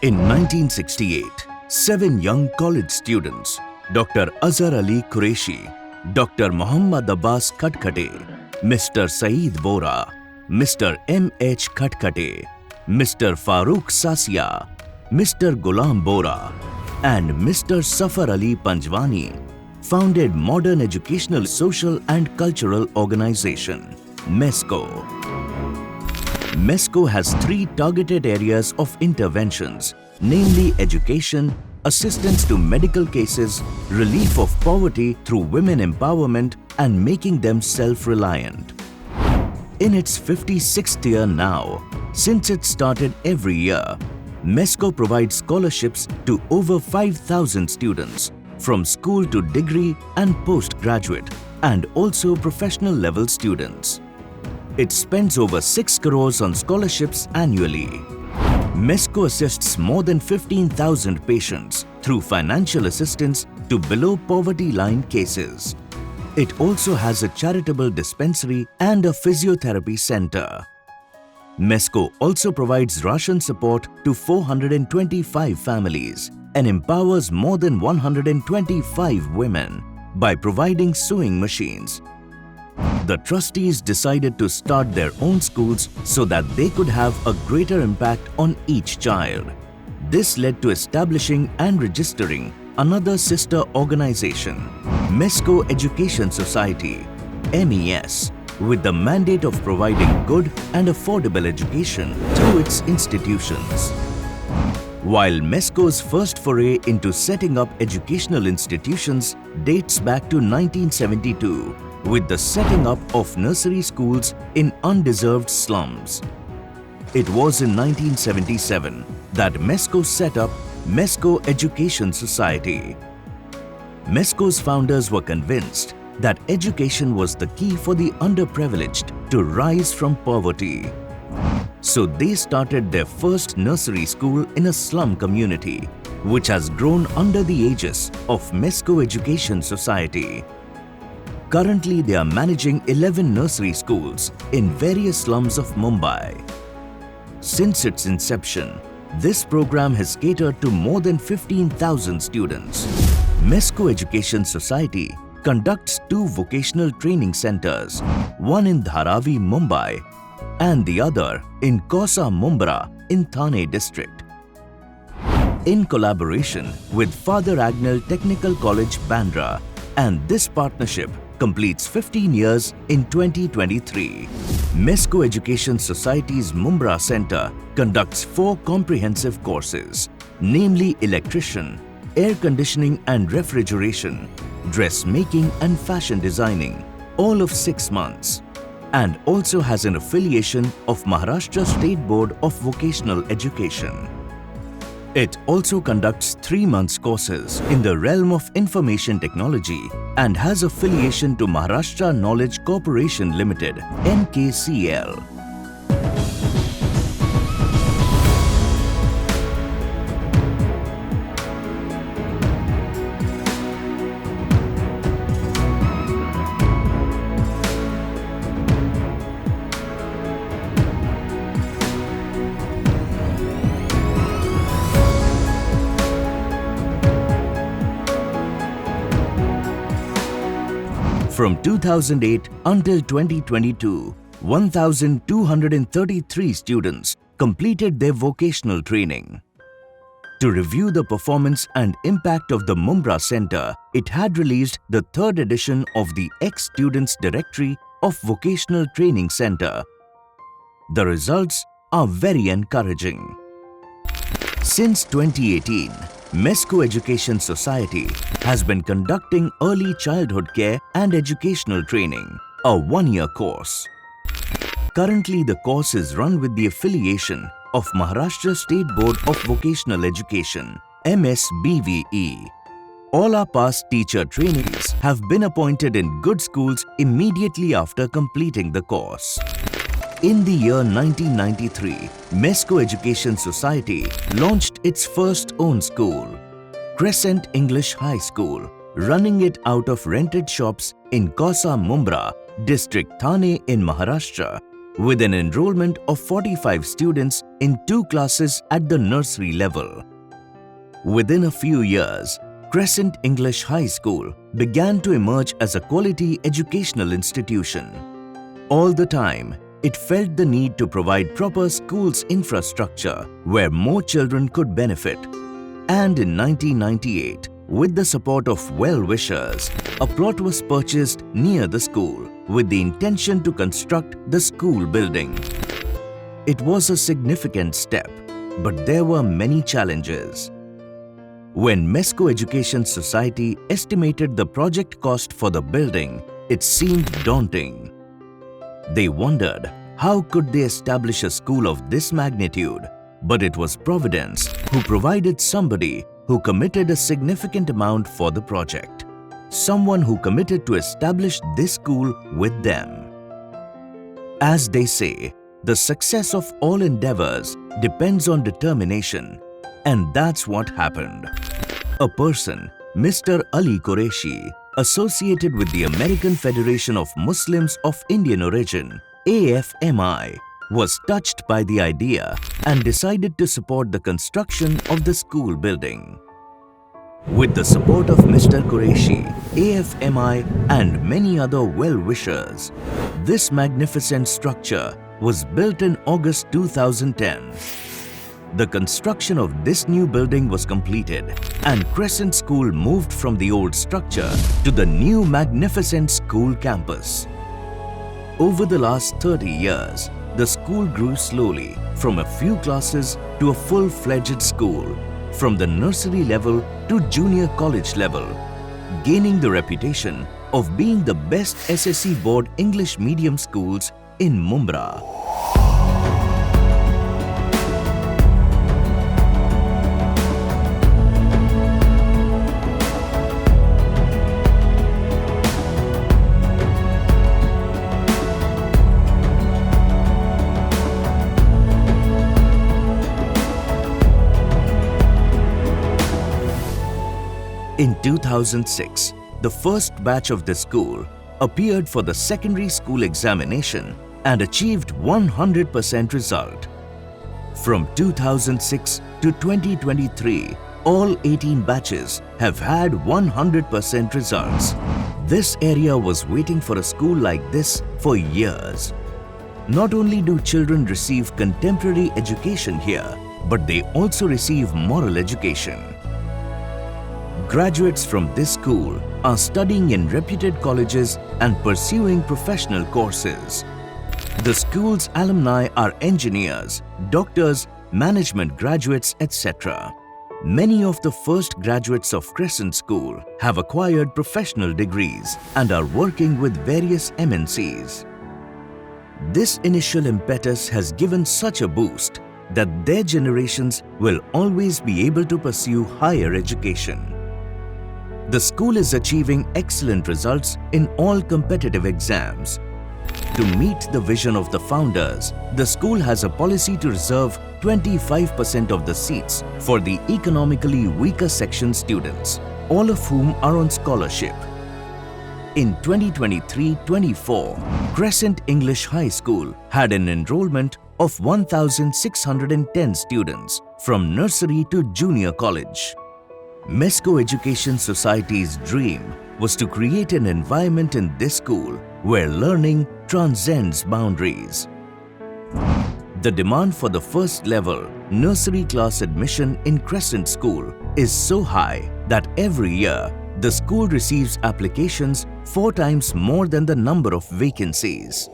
In 1968, 7 young college students, Dr. Azhar Ali Qureshi, Dr. Muhammad Abbas Khatkate, Mr. Saeed Bora, Mr. M.H. Khatkate, Mr. Farooq Sasia, Mr. Ghulam Bora, and Mr. Safar Ali Panjwani founded Modern Educational Social and Cultural Organization, Mesco. Mesco has 3 targeted areas of interventions, namely education, assistance to medical cases, relief of poverty through women empowerment, and making them self-reliant. In its 56th year now, since it started every year, Mesco provides scholarships to over 5,000 students from school to degree and postgraduate, and also professional level students. It spends over 6 crores on scholarships annually. Mesco assists more than 15,000 patients through financial assistance to below poverty line cases. It also has a charitable dispensary and a physiotherapy center. Mesco also provides ration support to 425 families and empowers more than 125 women by providing sewing machines. The trustees decided to start their own schools so that they could have a greater impact on each child. This led to establishing and registering another sister organization, Mesco Education Society, MES, with the mandate of providing good and affordable education through its institutions. While Mesco's first foray into setting up educational institutions dates back to 1972, with the setting up of nursery schools in undeserved slums. It was in 1977 that Mesco set up Mesco Education Society. Mesco's founders were convinced that education was the key for the underprivileged to rise from poverty. So they started their first nursery school in a slum community, which has grown under the aegis of Mesco Education Society. Currently, they are managing 11 nursery schools in various slums of Mumbai. Since its inception, this program has catered to more than 15,000 students. Mesco Education Society conducts 2 vocational training centers, one in Dharavi, Mumbai, and the other in Kausa, Mumbra in Thane district. In collaboration with Father Agnell Technical College, Bandra, and this partnership completes 15 years in 2023. Mesco Education Society's Mumbra Center conducts 4 comprehensive courses, namely electrician, air conditioning and refrigeration, dressmaking and fashion designing, all of 6 months, and also has an affiliation of Maharashtra State Board of Vocational Education. It also conducts 3 months courses in the realm of information technology and has affiliation to Maharashtra Knowledge Corporation Limited, MKCL. From 2008 until 2022, 1,233 students completed their vocational training. To review the performance and impact of the Mumbra Center, it had released the 3rd edition of the Ex-Students Directory of Vocational Training Center. The results are very encouraging. Since 2018, Mesco Education Society has been conducting early childhood care and educational training, a 1-year course. Currently, the course is run with the affiliation of Maharashtra State Board of Vocational Education, MSBVE. All our past teacher trainees have been appointed in good schools immediately after completing the course. In the year 1993, Mesco Education Society launched its first own school, Crescent English High School, running it out of rented shops in Kausa, Mumbra, district Thane in Maharashtra. with an enrollment of 45 students in 2 classes at the nursery level. Within a few years, Crescent English High School began to emerge as a quality educational institution. All the time, it felt the need to provide proper schools infrastructure where more children could benefit. And in 1998, with the support of well-wishers, a plot was purchased near the school with the intention to construct the school building. It was a significant step, but there were many challenges. When Mesco Education Society estimated the project cost for the building, it seemed daunting. They wondered how could they establish a school of this magnitude, but it was Providence who provided somebody who committed a significant amount for the project. Someone who committed to establish this school with them. As they say, the success of all endeavors depends on determination, and that's what happened. A person, Mr. Ali Qureshi, associated with the American Federation of Muslims of Indian Origin, AFMI, was touched by the idea and decided to support the construction of the school building. With the support of Mr. Qureshi, AFMI and many other well-wishers, this magnificent structure was built in August 2010. The construction of this new building was completed and Crescent School moved from the old structure to the new magnificent school campus. Over the last 30 years, the school grew slowly from a few classes to a full-fledged school, from the nursery level to junior college level, gaining the reputation of being the best SSC board English medium schools in Mumbra. In 2006, the first batch of the school appeared for the secondary school examination and achieved 100% result. From 2006 to 2023, all 18 batches have had 100% results. This area was waiting for a school like this for years. Not only do children receive contemporary education here, but they also receive moral education. Graduates from this school are studying in reputed colleges and pursuing professional courses. The school's alumni are engineers, doctors, management graduates, etc. Many of the first graduates of Crescent School have acquired professional degrees and are working with various MNCs. This initial impetus has given such a boost that their generations will always be able to pursue higher education. The school is achieving excellent results in all competitive exams. To meet the vision of the founders, the school has a policy to reserve 25% of the seats for the economically weaker section students, all of whom are on scholarship. In 2023-24, Crescent English High School had an enrollment of 1,610 students from nursery to junior college. Mesco Education Society's dream was to create an environment in this school where learning transcends boundaries. The demand for the first level nursery class admission in Crescent School is so high that every year the school receives applications 4 times more than the number of vacancies.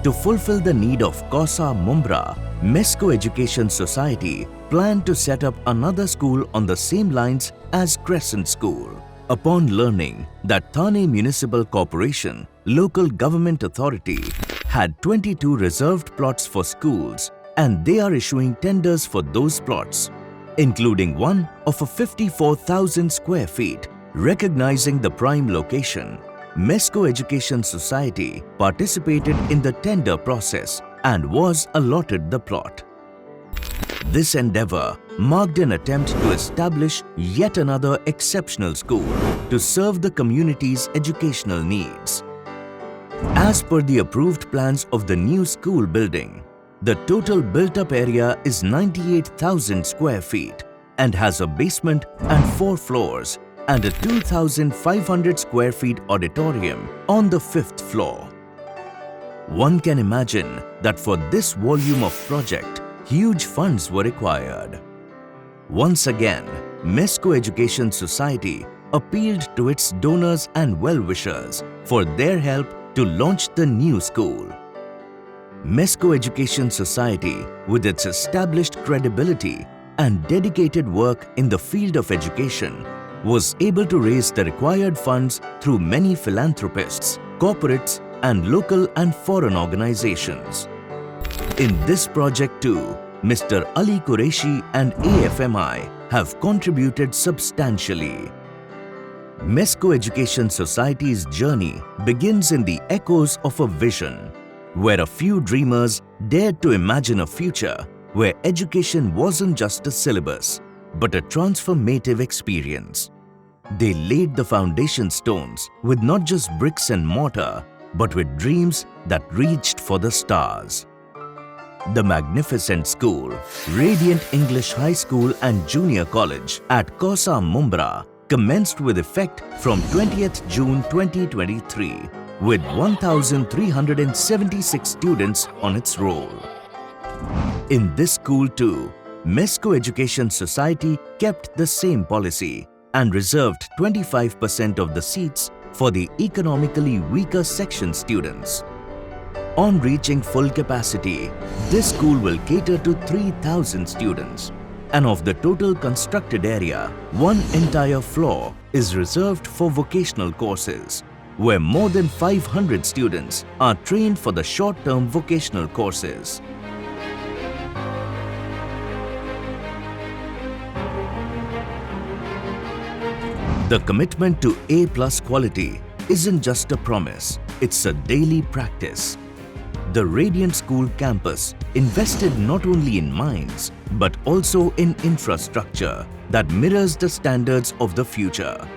To fulfill the need of Causa Mumbra, Mesco Education Society planned to set up another school on the same lines as Crescent School. Upon learning that Thane Municipal Corporation, local government authority, had 22 reserved plots for schools and they are issuing tenders for those plots, including one of a 54,000 square feet. Recognizing the prime location, Mesco Education Society participated in the tender process and was allotted the plot. This endeavour marked an attempt to establish yet another exceptional school to serve the community's educational needs. As per the approved plans of the new school building, the total built-up area is 98,000 square feet and has a basement and 4 floors and a 2,500 square feet auditorium on the 5th floor. One can imagine that for this volume of project, huge funds were required. Once again, Mesco Education Society appealed to its donors and well-wishers for their help to launch the new school. Mesco Education Society, with its established credibility and dedicated work in the field of education, was able to raise the required funds through many philanthropists, corporates, and local and foreign organizations. In this project too, Mr. Ali Qureshi and AFMI have contributed substantially. Mesco Education Society's journey begins in the echoes of a vision, where a few dreamers dared to imagine a future where education wasn't just a syllabus, but a transformative experience. They laid the foundation stones with not just bricks and mortar, but with dreams that reached for the stars. The magnificent school, Radiant English High School and Junior College at Kosa, Mumbra, commenced with effect from 20th June 2023 with 1,376 students on its roll. In this school too, Mesco Education Society kept the same policy and reserved 25% of the seats for the economically weaker section students. On reaching full capacity, this school will cater to 3,000 students, and of the total constructed area, one entire floor is reserved for vocational courses, where more than 500 students are trained for the short-term vocational courses. The commitment to A+ quality isn't just a promise, it's a daily practice. The Radiant School campus invested not only in minds, but also in infrastructure that mirrors the standards of the future.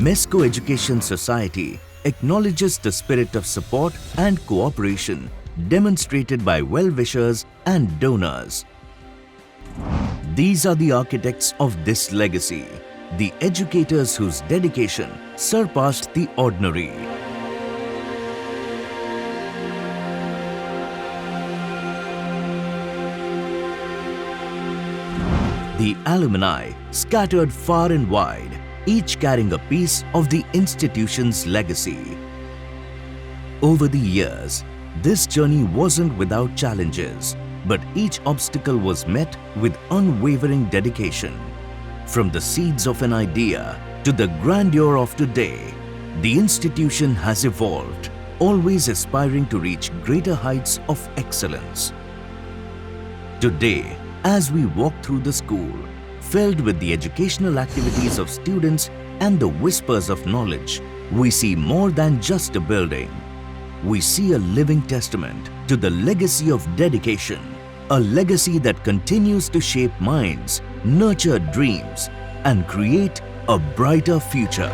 Mesco Education Society acknowledges the spirit of support and cooperation demonstrated by well-wishers and donors. These are the architects of this legacy, the educators whose dedication surpassed the ordinary. The alumni scattered far and wide, each carrying a piece of the institution's legacy. Over the years, this journey wasn't without challenges, but each obstacle was met with unwavering dedication. From the seeds of an idea to the grandeur of today, the institution has evolved, always aspiring to reach greater heights of excellence. Today, as we walk through the school, filled with the educational activities of students and the whispers of knowledge, we see more than just a building. We see a living testament to the legacy of dedication, a legacy that continues to shape minds, nurture dreams, and create a brighter future.